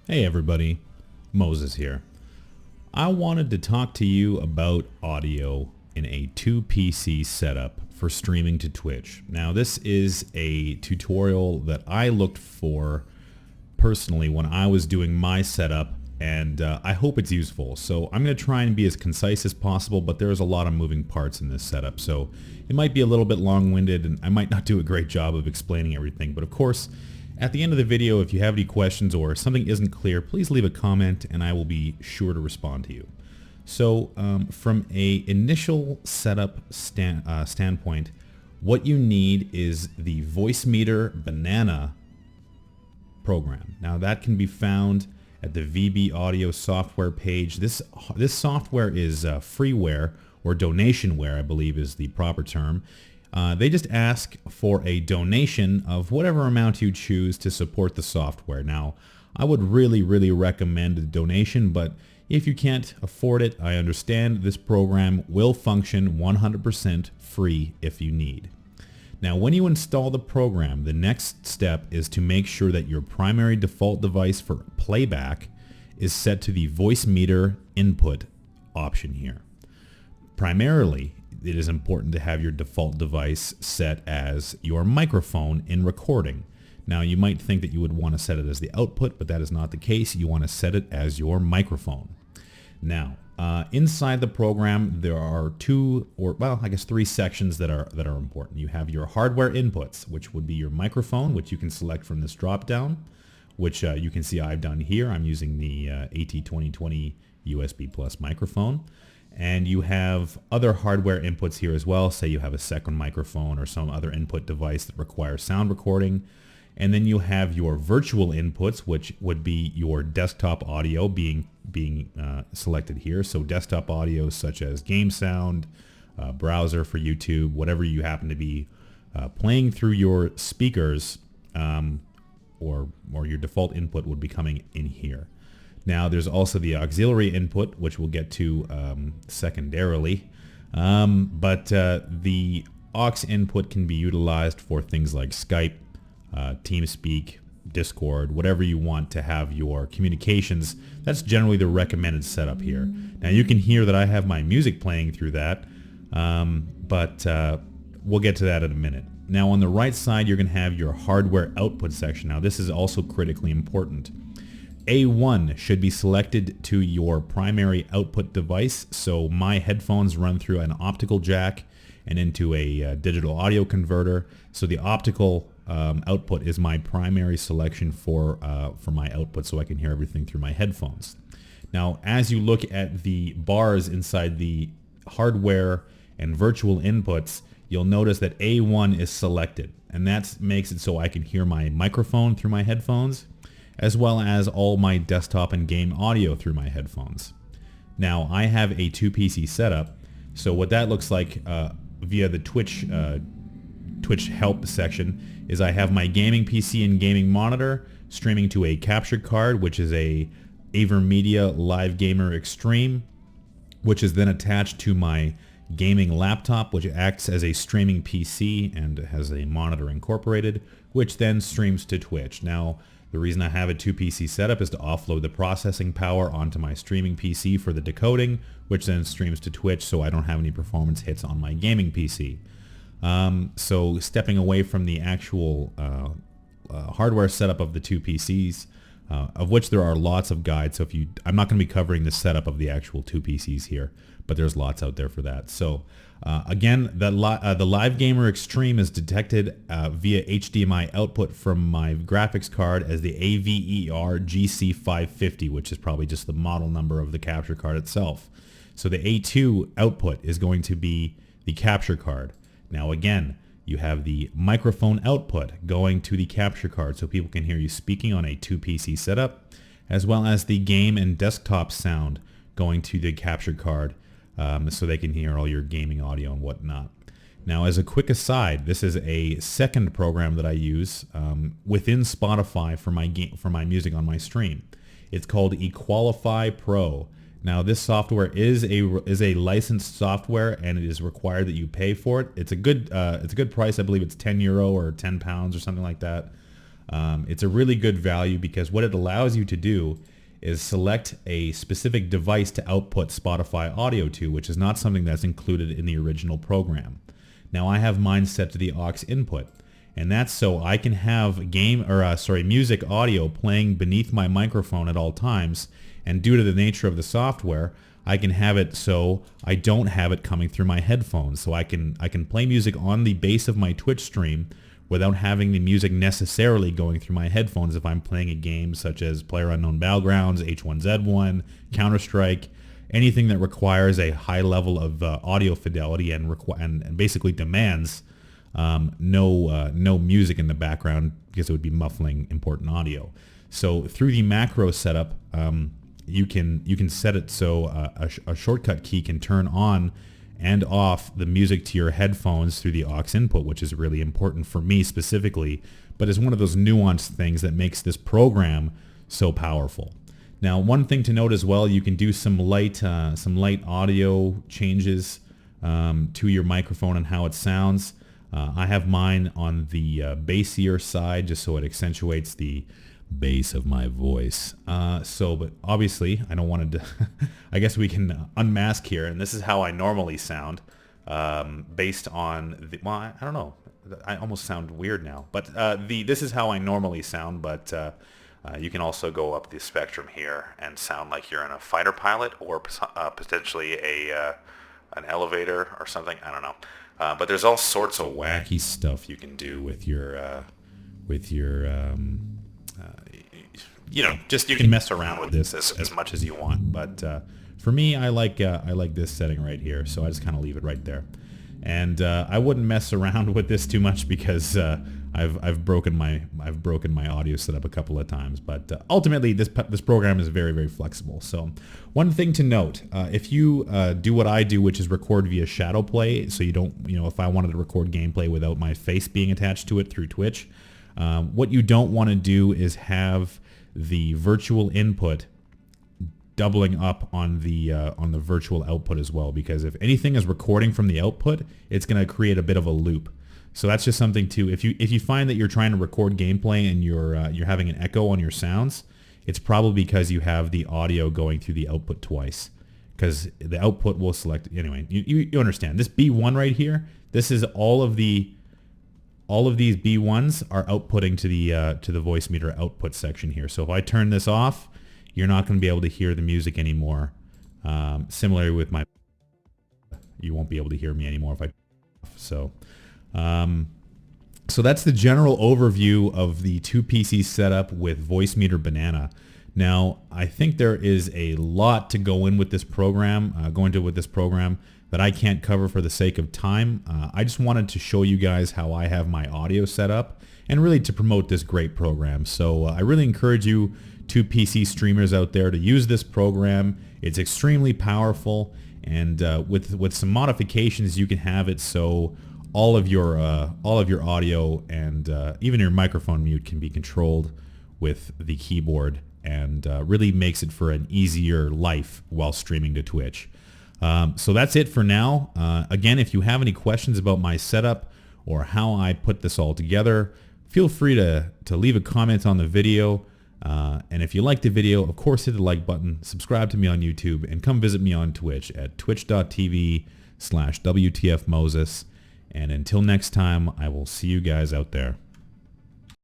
Hey everybody, Moses here. I wanted to talk to you about audio in a 2 PC setup for streaming to Twitch. Now this is a tutorial that I looked for personally when I was doing my setup, and I hope it's useful. So I'm going to try and be as concise as possible, but there's a lot of moving parts in this setup, so it might be a little bit long-winded and I might not do a great job of explaining everything. But of course, at the end of the video, if you have any questions or something isn't clear, please leave a comment and I will be sure to respond to you. So from a initial setup standpoint, what you need is the voicemeeter banana program. Now that can be found at the VB Audio software page. This software is freeware, or donationware, I believe is the proper term. They just ask for a donation of whatever amount you choose to support the software. Now, I would really recommend a donation, but if you can't afford it, I understand. This program will function 100% free if you need. Now, when you install the program, the next step is to make sure that your primary default device for playback is set to the voicemeeter input option here. Primarily, it is important to have your default device set as your microphone in recording. Now, you might think that you would want to set it as the output, but that is not the case. You want to set it as your microphone. Now, inside the program, there are three sections that are important. You have your hardware inputs, which would be your microphone, which you can select from this drop-down, which you can see I've done here. I'm using the AT2020 USB Plus microphone. And you have other hardware inputs here as well. Say you have a second microphone or some other input device that requires sound recording. And then you have your virtual inputs, which would be your desktop audio being selected here. So desktop audio such as game sound, browser for YouTube, whatever you happen to be playing through your speakers, or your default input would be coming in here. Now there's also the auxiliary input, which we'll get to secondarily, but the aux input can be utilized for things like Skype, TeamSpeak, Discord, whatever you want to have your communications. That's generally the recommended setup here. Now you can hear that I have my music playing through that, but we'll get to that in a minute. Now on the right side, you're going to have your hardware output section. Now this is also critically important. A1 should be selected to your primary output device. So my headphones run through an optical jack and into a digital audio converter. So the optical output is my primary selection for my output, so I can hear everything through my headphones. Now, as you look at the bars inside the hardware and virtual inputs, you'll notice that A1 is selected, and that makes it so I can hear my microphone through my headphones, as well as all my desktop and game audio through my headphones. Now, I have a 2PC setup, so what that looks like via the Twitch help section is I have my gaming PC and gaming monitor streaming to a capture card, which is a AverMedia Live Gamer Extreme, which is then attached to my gaming laptop, which acts as a streaming PC and has a monitor incorporated, which then streams to Twitch. Now, the reason I have a 2PC setup is to offload the processing power onto my streaming PC for the decoding, which then streams to Twitch, so I don't have any performance hits on my gaming PC. So stepping away from the actual hardware setup of the 2 PCs, of which there are lots of guides. So I'm not going to be covering the setup of the actual 2 PCs here, but there's lots out there for that. So again, the Live Gamer Extreme is detected via HDMI output from my graphics card as the AVER GC550, which is probably just the model number of the capture card itself. So the A2 output is going to be the capture card. Now again, you have the microphone output going to the capture card so people can hear you speaking on a 2 PC setup, as well as the game and desktop sound going to the capture card so they can hear all your gaming audio and whatnot. Now, as a quick aside, this is a second program that I use within Spotify for my music on my stream. It's called Equalify Pro. Now, this software is a licensed software, and it is required that you pay for it. It's a good price. I believe it's €10 or £10 or something like that. It's a really good value because what it allows you to do is select a specific device to output Spotify audio to, which is not something that's included in the original program. Now I have mine set to the aux input, and that's so I can have music audio playing beneath my microphone at all times, and due to the nature of the software, I can have it so I don't have it coming through my headphones. So I can play music on the base of my Twitch stream without having the music necessarily going through my headphones if I'm playing a game such as PlayerUnknown Battlegrounds, H1Z1, Counter-Strike, anything that requires a high level of audio fidelity and basically demands no music in the background because it would be muffling important audio. So through the macro setup, you can set it so a shortcut key can turn on and off the music to your headphones through the aux input, which is really important for me specifically, but is one of those nuanced things that makes this program so powerful. Now, one thing to note as well, you can do some light audio changes to your microphone and how it sounds. I have mine on the bassier side just so it accentuates the bass of my voice. But obviously I don't want to, I guess we can unmask here, and this is how I normally sound based on I don't know, I almost sound weird now, but this is how I normally sound, but you can also go up the spectrum here and sound like you're in a fighter pilot or potentially an elevator or something. I don't know. But there's all sorts of wacky stuff you can do with your you can mess around with this as much as you want. But for me, I like this setting right here, so I just kind of leave it right there. And I wouldn't mess around with this too much because I've broken my audio setup a couple of times. But ultimately, this program is very, very flexible. So one thing to note, if you do what I do, which is record via shadow play, so you don't, if I wanted to record gameplay without my face being attached to it through Twitch, what you don't want to do is have the virtual input doubling up on the virtual output as well, because if anything is recording from the output, it's going to create a bit of a loop. So that's just something too. If you find that you're trying to record gameplay and you're having an echo on your sounds, it's probably because you have the audio going through the output twice, because the output will select anyway. You understand this B1 right here. This is all of these B1s are outputting to the voice meter output section here. So if I turn this off, you're not going to be able to hear the music anymore. Similarly with you won't be able to hear me anymore if I so that's the general overview of the 2PC setup with voicemeeter Banana. Now, I think there is a lot to go into with this program that I can't cover for the sake of time. I just wanted to show you guys how I have my audio set up and really to promote this great program. So I really encourage you 2PC streamers out there to use this program. It's extremely powerful, and with some modifications you can have it so all of your audio and even your microphone mute can be controlled with the keyboard, and really makes it for an easier life while streaming to Twitch. So that's it for now. Again, if you have any questions about my setup or how I put this all together, feel free to leave a comment on the video. And if you like the video, of course, hit the like button, subscribe to me on YouTube, and come visit me on Twitch at twitch.tv/WTFMoses. And until next time, I will see you guys out there.